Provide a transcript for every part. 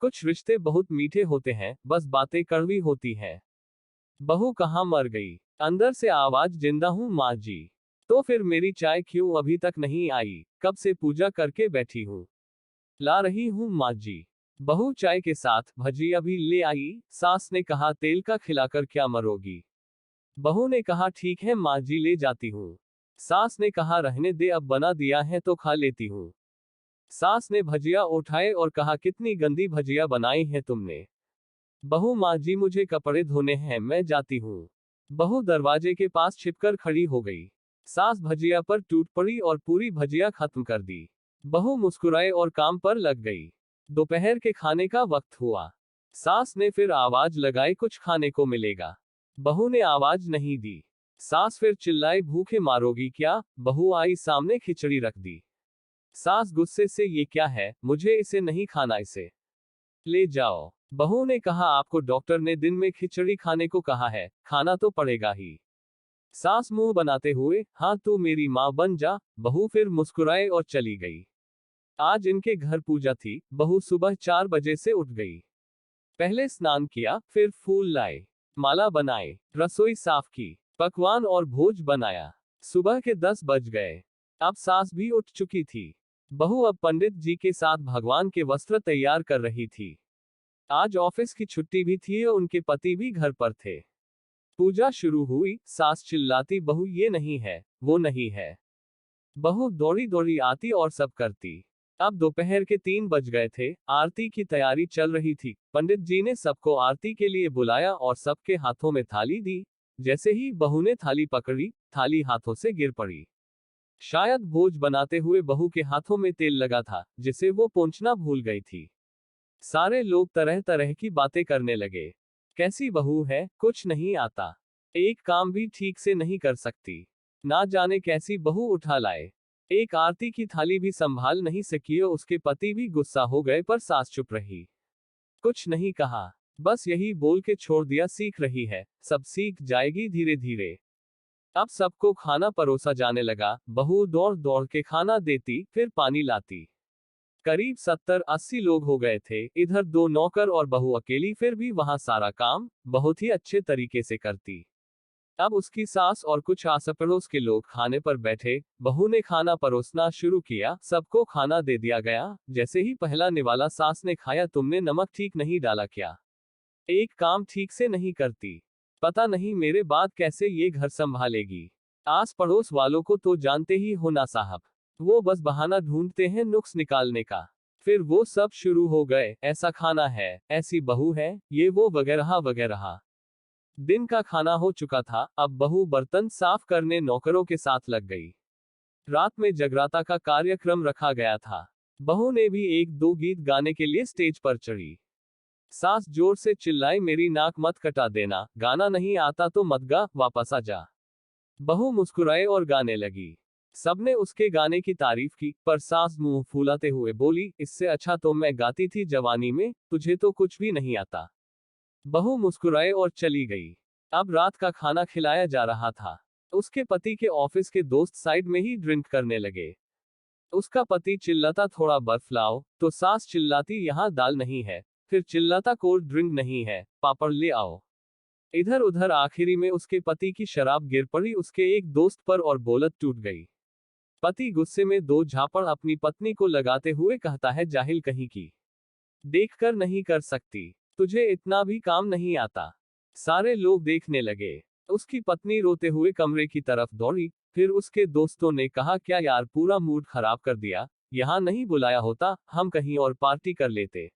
कुछ रिश्ते बहुत मीठे होते हैं, बस बातें कड़वी होती हैं। बहू कहाँ मर गई? अंदर से आवाज, जिंदा हूँ माँ जी। तो फिर मेरी चाय क्यों अभी तक नहीं आई? कब से पूजा करके बैठी हूँ। ला रही हूँ माँ जी। बहू चाय के साथ भजिया भी ले आई। सास ने कहा, तेल का खिलाकर क्या मरोगी? बहू ने कहा, ठीक है माँ जी, ले जाती हूँ। सास ने कहा, रहने दे, अब बना दिया है तो खा लेती हूँ। सास ने भजिया उठाए और कहा, कितनी गंदी भजिया बनाई है तुमने। बहू, माँ जी मुझे कपड़े धोने हैं, मैं जाती हूँ। बहू दरवाजे के पास छिपकर खड़ी हो गई। सास भजिया पर टूट पड़ी और पूरी भजिया खत्म कर दी। बहू मुस्कुराए और काम पर लग गई। दोपहर के खाने का वक्त हुआ। सास ने फिर आवाज लगाई, कुछ खाने को मिलेगा। बहू ने आवाज नहीं दी। सास फिर चिल्लाई, भूखे मारोगी क्या? बहू आई सामने, खिचड़ी रख दी। सास गुस्से से, ये क्या है? मुझे इसे नहीं खाना, इसे ले जाओ। बहू ने कहा, आपको डॉक्टर ने दिन में खिचड़ी खाने को कहा है, खाना तो पड़ेगा ही। सास मुंह बनाते हुए, हाँ तू मेरी माँ बन जा। बहू फिर मुस्कुराए और चली गई। आज इनके घर पूजा थी। बहू सुबह 4 बजे से उठ गई। पहले स्नान किया, फिर फूल लाए, माला बनाए, रसोई साफ की, पकवान और भोज बनाया। सुबह के 10 बज गए। अब सास भी उठ चुकी थी। बहू अब पंडित जी के साथ भगवान के वस्त्र तैयार कर रही थी। आज ऑफिस की छुट्टी भी थी और उनके पति भी घर पर थे। पूजा शुरू हुई। सास चिल्लाती, बहू ये नहीं है, वो नहीं है। बहू दौड़ी दौड़ी आती और सब करती। अब दोपहर के 3 बज गए थे। आरती की तैयारी चल रही थी। पंडित जी ने सबको आरती के लिए बुलाया और सबके हाथों में थाली दी। जैसे ही बहू ने थाली पकड़ी, थाली हाथों से गिर पड़ी। शायद भोज बनाते हुए बहू के हाथों में तेल लगा था, जिसे वो पोंछना भूल गई थी। सारे लोग तरह तरह की बातें करने लगे। कैसी बहू है, कुछ नहीं आता, एक काम भी ठीक से नहीं कर सकती, ना जाने कैसी बहू उठा लाए। एक आरती की थाली भी संभाल नहीं सकी और उसके पति भी गुस्सा हो गए, पर सास चुप रही, कुछ नहीं कहा, बस यही बोल के छोड़ दिया, सीख रही है, सब सीख जाएगी धीरे धीरे। अब सबको खाना परोसा जाने लगा। बहू दौड़ दौड़ के खाना देती, फिर पानी लाती। करीब 70-80 लोग हो गए थे। इधर 2 नौकर और बहू अकेली, फिर भी वहां सारा काम बहुत ही अच्छे तरीके से करती। अब उसकी सास और कुछ आस पड़ोस के लोग खाने पर बैठे। बहू ने खाना परोसना शुरू किया। सबको खाना दे दिया गया। जैसे ही पहला निवाला सास ने खाया, तुमने नमक ठीक नहीं डाला क्या? एक काम ठीक से नहीं करती, पता नहीं मेरे बाद कैसे ये घर संभालेगी। आस पड़ोस वालों को तो जानते ही हो ना साहब, वो बस बहाना ढूंढते हैं नुक्स निकालने का। फिर वो सब शुरू हो गए, ऐसा खाना है, ऐसी बहू है, ये वो वगैरह वगैरह। दिन का खाना हो चुका था। अब बहू बर्तन साफ करने नौकरों के साथ लग गई। रात में जगराता का कार्यक्रम रखा गया था। बहू ने भी 1-2 गीत गाने के लिए स्टेज पर चढ़ी। सास जोर से चिल्लाई, मेरी नाक मत कटा देना, गाना नहीं आता तो मत गा, वापस आ जा। बहू मुस्कुराए और गाने लगी। सबने उसके गाने की तारीफ की, पर सास मुंह फुलाते हुए बोली, इससे अच्छा तो मैं गाती थी जवानी में, तुझे तो कुछ भी नहीं आता। बहू मुस्कुराए और चली गई। अब रात का खाना खिलाया जा रहा था। उसके पति के ऑफिस के दोस्त साइड में ही ड्रिंक करने लगे। उसका पति चिल्लाता, थोड़ा बर्फ लाओ, तो सास चिल्लाती, यहाँ दाल नहीं है, फिर चिल्लाता, कोल्ड ड्रिंक नहीं है, पापड़ ले आओ। इधर उधर आखिरी में उसके पति की शराब गिर पड़ी उसके एक दोस्त पर और बोलत टूट गई। पति गुस्से में 2 झापड़ अपनी पत्नी को लगाते हुए कहता है, जाहिल कहीं की, देखकर नहीं कर सकती, तुझे इतना भी काम नहीं आता। सारे लोग देखने लगे। उसकी पत्नी रोते हुए कमरे की तरफ दौड़ी। फिर उसके दोस्तों ने कहा, क्या यार, पूरा मूड खराब कर दिया, यहाँ नहीं बुलाया होता, हम कहीं और पार्टी कर लेते।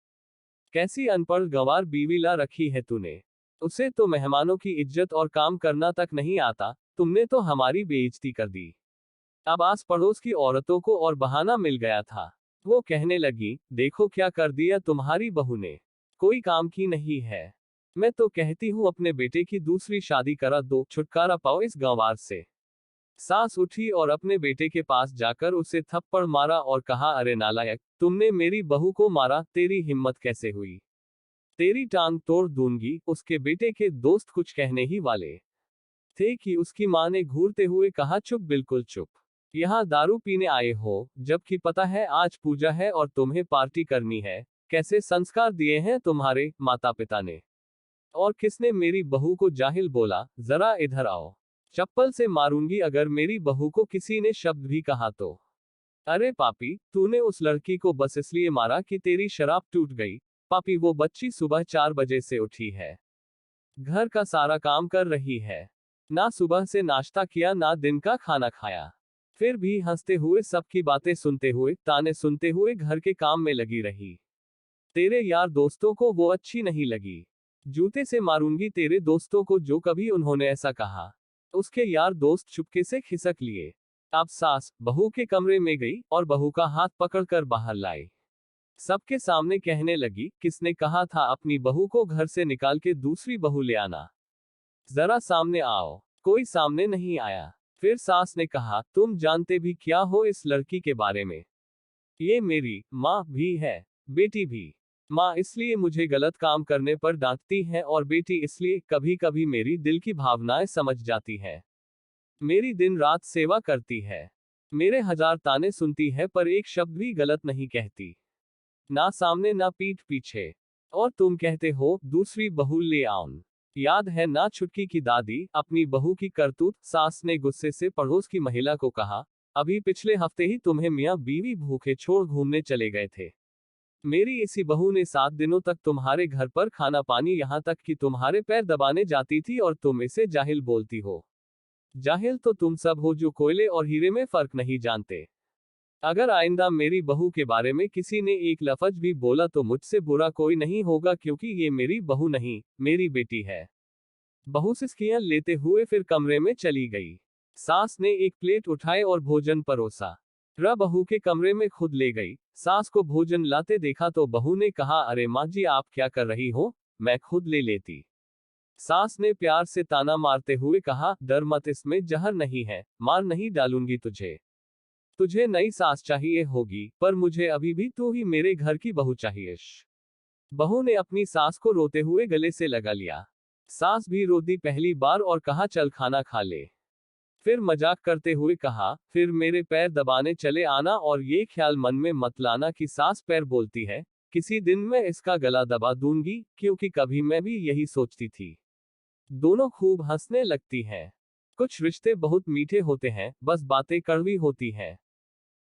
कैसी अनपढ़ गंवार बीवी ला रखी है तूने, उसे तो मेहमानों की इज्जत और काम करना तक नहीं आता, तुमने तो हमारी बेइज्जती कर दी। अब आस पड़ोस की औरतों को और बहाना मिल गया था। वो कहने लगी, देखो क्या कर दिया तुम्हारी बहू ने, कोई काम की नहीं है। मैं तो कहती हूँ अपने बेटे की दूसरी शादी करा दो, छुटकारा पाओ इस गंवार से। सास उठी और अपने बेटे के पास जाकर उसे थप्पड़ मारा और कहा, अरे नालायक, तुमने मेरी बहू को मारा, तेरी हिम्मत कैसे हुई, तेरी टांग तोड़ दूंगी। उसके बेटे के दोस्त कुछ कहने ही वाले थे कि उसकी मां ने घूरते हुए कहा, चुप, बिल्कुल चुप, यहाँ दारू पीने आए हो, जबकि पता है आज पूजा है और तुम्हें पार्टी करनी है। कैसे संस्कार दिए हैं तुम्हारे माता पिता ने। और किसने मेरी बहू को जाहिल बोला, जरा इधर आओ। चप्पल से मारूंगी अगर मेरी बहू को किसी ने शब्द भी कहा तो। अरे पापी, तूने उस लड़की को बस इसलिए मारा कि तेरी शराब टूट गई। पापी, वो बच्ची सुबह 4 बजे से उठी है, घर का सारा काम कर रही है, ना सुबह से नाश्ता किया ना दिन का खाना खाया, फिर भी हंसते हुए सबकी बातें सुनते हुए ताने सुनते हुए घर के काम में लगी रही। तेरे यार दोस्तों को वो अच्छी नहीं लगी। जूते से मारूंगी तेरे दोस्तों को जो कभी उन्होंने ऐसा कहा। उसके यार दोस्त चुपके से खिसक लिए। अब सास बहू के कमरे में गई और बहू का हाथ पकड़कर बाहर लाई। सबके सामने कहने लगी, किसने कहा था अपनी बहू को घर से निकाल के दूसरी बहू ले आना। जरा सामने आओ। कोई सामने नहीं आया। फिर सास ने कहा, तुम जानते भी क्या हो इस लड़की के बारे में। ये मेरी माँ भी है, बेटी भी। माँ इसलिए मुझे गलत काम करने पर डांटती है और बेटी इसलिए कभी कभी मेरी दिल की भावनाएं समझ जाती है। मेरी दिन रात सेवा करती है, मेरे 1000 ताने सुनती है पर एक शब्द भी गलत नहीं कहती, ना सामने ना पीठ पीछे। और तुम कहते हो दूसरी बहू ले आऊं। याद है ना छुटकी की दादी अपनी बहू की करतूत। सास ने गुस्से से पड़ोस की महिला को कहा, अभी पिछले हफ्ते ही तुम्हें मियाँ बीवी भूखे छोड़ घूमने चले गए थे। मेरी इसी बहू ने 7 दिनों तक तुम्हारे घर पर खाना पानी, यहाँ तक कि तुम्हारे पैर दबाने जाती थी और तुम इसे जाहिल बोलती हो। जाहिल तो तुम सब हो जो कोयले और हीरे में फर्क नहीं जानते। अगर आइंदा मेरी बहू के बारे में किसी ने एक लफ्ज भी बोला तो मुझसे बुरा कोई नहीं होगा, क्योंकि ये मेरी बहू नहीं, मेरी बेटी है। बहू सिसकियां लेते हुए फिर कमरे में चली गई। सास ने एक प्लेट उठाए और भोजन परोसा। बहू के कमरे में खुद ले गई। सास को भोजन लाते देखा तो बहू ने कहा, अरे माँ जी आप क्या कर रही हो, मैं खुद ले लेती। सास ने प्यार से ताना मारते हुए कहा, डर मत, इसमें जहर नहीं है, मार नहीं डालूंगी तुझे। तुझे नई सास चाहिए होगी, पर मुझे अभी भी तू ही मेरे घर की बहू चाहिए। बहू ने अपनी सास को रोते हुए गले से लगा लिया। सास भी रो दी पहली बार और कहा, चल खाना खा ले। फिर मजाक करते हुए कहा, फिर मेरे पैर दबाने चले आना और ये ख्याल मन में मत लाना कि सास पैर बोलती है, किसी दिन मैं इसका गला दबा दूंगी, क्योंकि कभी मैं भी यही सोचती थी। दोनों खूब हंसने लगती हैं। कुछ रिश्ते बहुत मीठे होते हैं, बस बातें कड़वी होती हैं।